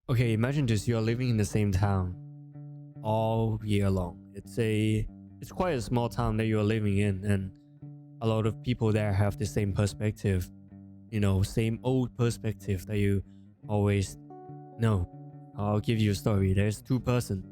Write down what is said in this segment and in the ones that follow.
Okay, imagine this, you're living in the same town all year long. It's quite a small town that you're living in, and a lot of people there have the same perspective, same old perspective that you always know. I'll give you a story. There's two person.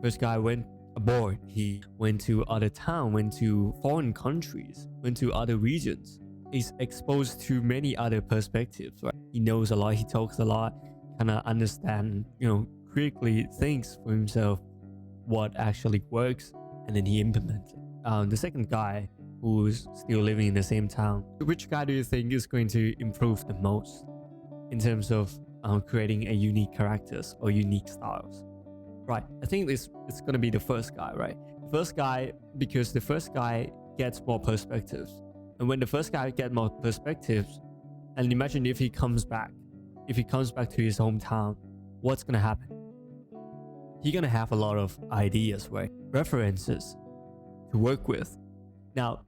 First guy went abroad. He went to other town, went to foreign countries, went to other regions. He's exposed to many other perspectives, right? He knows a lot, he talks a lot, kind of understand, critically thinks for himself what actually works, and then he implements it. The second guy, who's still living in the same town, which guy do you think is going to improve the most in terms of creating a unique characters or unique styles? Right, I think it's going to be the first guy, right? The first guy, because the first guy gets more perspectives. And when the first guy gets more perspectives, and imagine if he comes back to his hometown, what's going to happen? He's going to have a lot of ideas, right? References to work with. Now,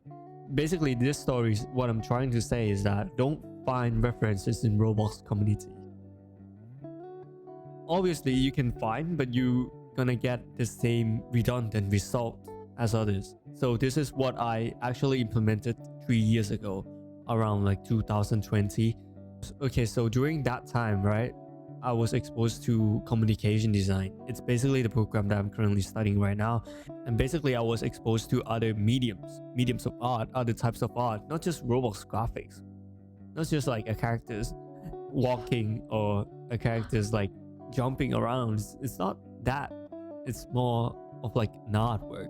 basically this story, what I'm trying to say is that don't find references in Roblox Community. Obviously you can find, but you're gonna get the same redundant result as others. So this is what I actually implemented 3 years ago, around like 2020. Okay, so during that time, right, I was exposed to communication design. It's basically the program that I'm currently studying right now. And basically I was exposed to other mediums of art, other types of art, not just Roblox graphics, not just like a characters walking or a characters like jumping around. It's not that. It's more of like an artwork.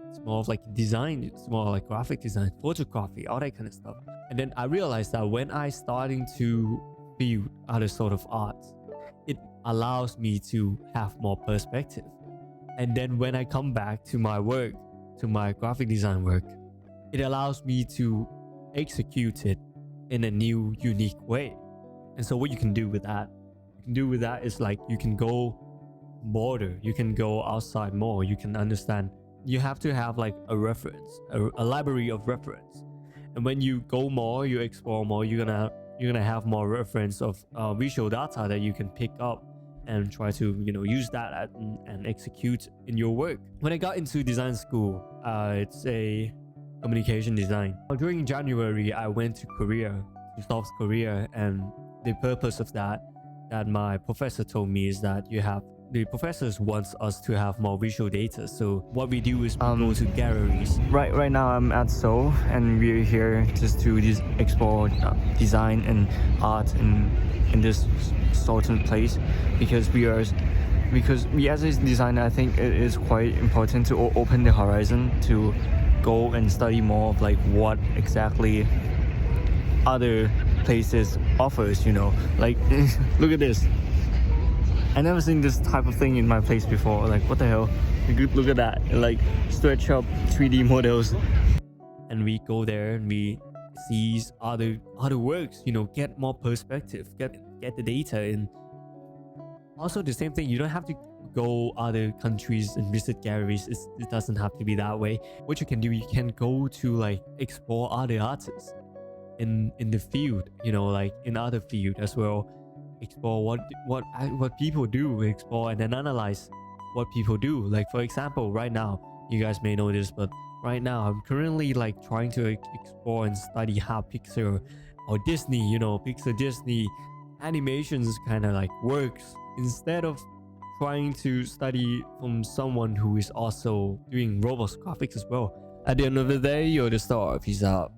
It's more of like design. It's more like graphic design, photography, all that kind of stuff. And then I realized that when I starting to build other sort of art, it allows me to have more perspective. And then when I come back to my work, to my graphic design work, it allows me to execute it in a new, unique way. And so what you can do with that is like you can go broader, you can go outside more, you can understand. You have to have like a reference, a library of reference. And when you go more, you explore more, you're gonna have more reference of visual data that you can pick up and try to use that and execute in your work. When I got into design school, it's a communication design. During January, I went to Korea, to South Korea, and the purpose of that my professor told me is that the professors wants us to have more visual data. So what we do is we go to galleries. Right now I'm at Seoul, and we're here just to explore design and art in this certain place, because we as a designer, I think it is quite important to open the horizon, to go and study more of like what exactly other places offers, like look at this. I never seen this type of thing in my place before. Like, what the hell? Look at that. Like, stretch up 3D models. And we go there and we see other works, get more perspective, get the data in. Also, the same thing, you don't have to go other countries and visit galleries. It doesn't have to be that way. What you can do, you can go to like explore other artists in the field, like in other field as well. Explore what people do, explore and then analyze what people do. Like, for example, right now, you guys may know this, but right now I'm currently like trying to explore and study how Pixar or Disney, Pixar Disney animations kind of like works, instead of trying to study from someone who is also doing Roblox graphics as well. At the end of the day, you're the star. Peace out.